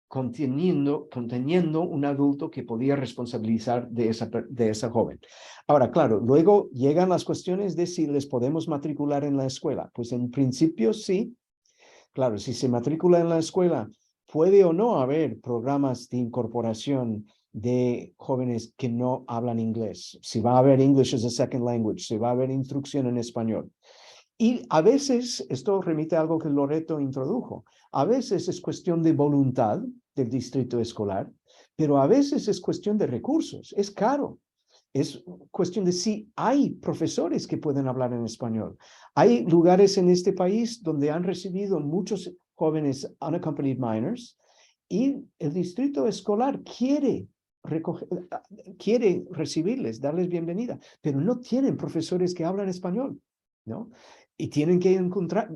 conteniendo un adulto que podía responsabilizar de esa joven. Ahora, claro, luego llegan las cuestiones de si les podemos matricular en la escuela. Pues en principio sí. Claro, si se matricula en la escuela, puede o no haber programas de incorporación de jóvenes que no hablan inglés. Si va a haber English as a second language, si va a haber instrucción en español. Y a veces, esto remite a algo que Loreto introdujo, a veces es cuestión de voluntad del distrito escolar, pero a veces es cuestión de recursos, es caro. Es cuestión de si hay profesores que pueden hablar en español. Hay lugares en este país donde han recibido muchos jóvenes unaccompanied minors y el distrito escolar quiere recibirles, darles bienvenida, pero no tienen profesores que hablan español, ¿no? Y tienen que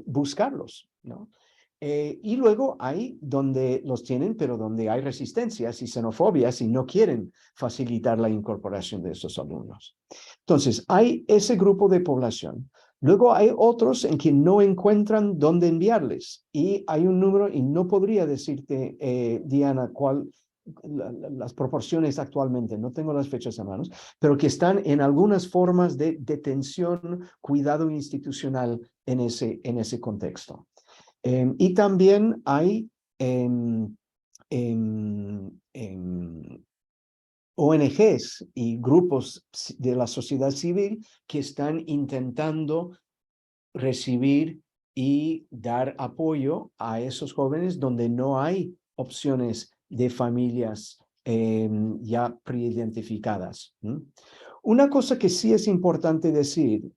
buscarlos, ¿no? Y luego hay donde los tienen, pero donde hay resistencias y xenofobias y no quieren facilitar la incorporación de esos alumnos. Entonces, hay ese grupo de población. Luego hay otros en que no encuentran dónde enviarles. Y hay un número, y no podría decirte, Diana, las proporciones actualmente, no tengo las fechas a manos, pero que están en algunas formas de detención, cuidado institucional en ese contexto. Y también hay ONGs y grupos de la sociedad civil que están intentando recibir y dar apoyo a esos jóvenes donde no hay opciones de familias ya preidentificadas. Una cosa que sí es importante decir,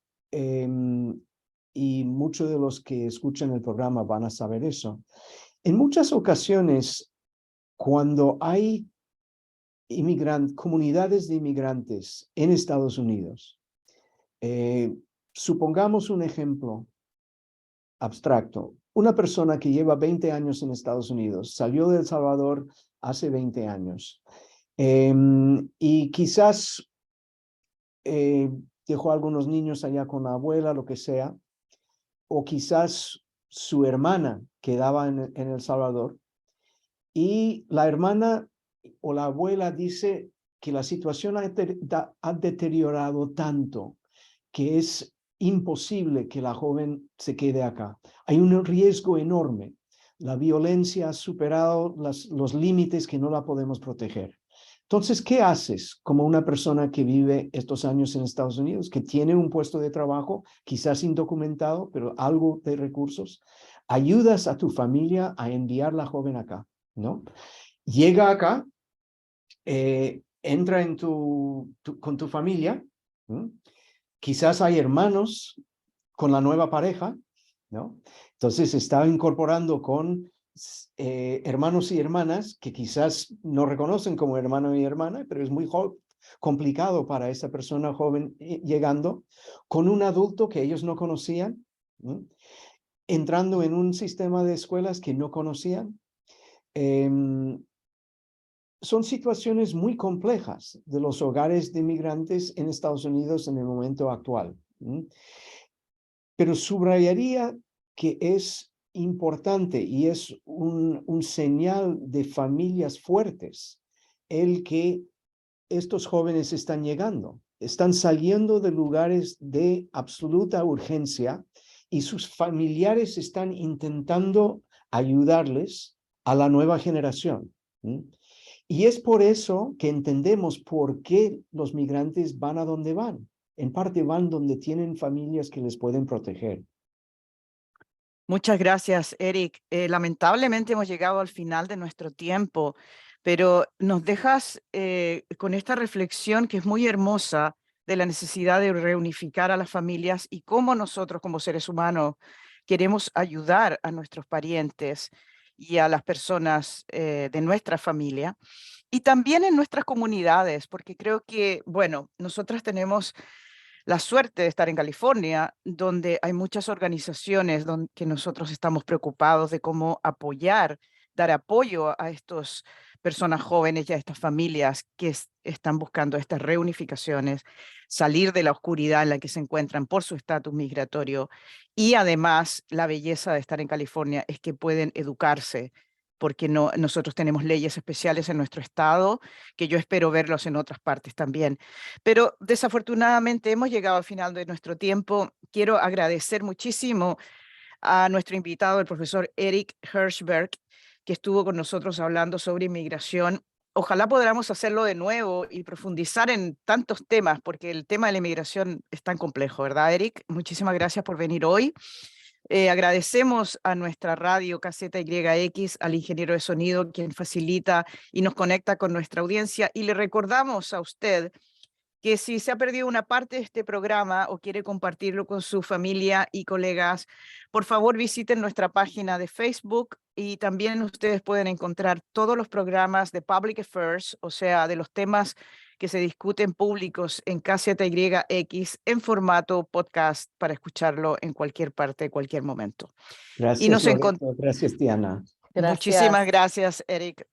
y muchos de los que escuchan el programa van a saber eso, en muchas ocasiones, cuando hay comunidades de inmigrantes en Estados Unidos. Supongamos un ejemplo abstracto. Una persona que lleva 20 años en Estados Unidos, salió de El Salvador hace 20 años y quizás dejó a algunos niños allá con la abuela, lo que sea, o quizás su hermana quedaba en El Salvador y la hermana o la abuela dice que la situación ha deteriorado tanto que es imposible que la joven se quede acá. Hay un riesgo enorme. La violencia ha superado los límites que no la podemos proteger. Entonces, ¿qué haces como una persona que vive estos años en Estados Unidos, que tiene un puesto de trabajo, quizás indocumentado, pero algo de recursos? Ayudas a tu familia a enviar la joven acá, ¿no? Llega acá, entra con tu familia, ¿no? Quizás hay hermanos con la nueva pareja, ¿no? Entonces está incorporando con hermanos y hermanas que quizás no reconocen como hermano y hermana, pero es muy complicado para esa persona joven llegando con un adulto que ellos no conocían, ¿no? Entrando en un sistema de escuelas que no conocían. Son situaciones muy complejas de los hogares de inmigrantes en Estados Unidos en el momento actual. Pero subrayaría que es importante y es un señal de familias fuertes el que estos jóvenes están llegando, están saliendo de lugares de absoluta urgencia y sus familiares están intentando ayudarles a la nueva generación. Y es por eso que entendemos por qué los migrantes van a donde van. En parte van donde tienen familias que les pueden proteger. Muchas gracias, Eric. Lamentablemente hemos llegado al final de nuestro tiempo, pero nos dejas con esta reflexión que es muy hermosa de la necesidad de reunificar a las familias y cómo nosotros como seres humanos queremos ayudar a nuestros parientes y a las personas de nuestra familia y también en nuestras comunidades, porque creo que, bueno, nosotras tenemos la suerte de estar en California, donde hay muchas organizaciones que nosotros estamos preocupados de cómo apoyar, dar apoyo a estas personas jóvenes y a estas familias que están buscando estas reunificaciones, salir de la oscuridad en la que se encuentran por su estatus migratorio. Y además, la belleza de estar en California es que pueden educarse, porque nosotros tenemos leyes especiales en nuestro estado, que yo espero verlos en otras partes también. Pero desafortunadamente hemos llegado al final de nuestro tiempo. Quiero agradecer muchísimo a nuestro invitado, el profesor Eric Hirschberg, que estuvo con nosotros hablando sobre inmigración. Ojalá podamos hacerlo de nuevo y profundizar en tantos temas, porque el tema de la inmigración es tan complejo, ¿verdad, Eric? Muchísimas gracias por venir hoy. Agradecemos a nuestra radio KZYX, al ingeniero de sonido, quien facilita y nos conecta con nuestra audiencia. Y le recordamos a usted que si se ha perdido una parte de este programa o quiere compartirlo con su familia y colegas, por favor visiten nuestra página de Facebook y también ustedes pueden encontrar todos los programas de Public Affairs, o sea, de los temas que se discuten públicos en KZYX en formato podcast para escucharlo en cualquier parte, cualquier momento. Gracias, Loreto. Gracias, Diana. Gracias. Muchísimas gracias, Eric.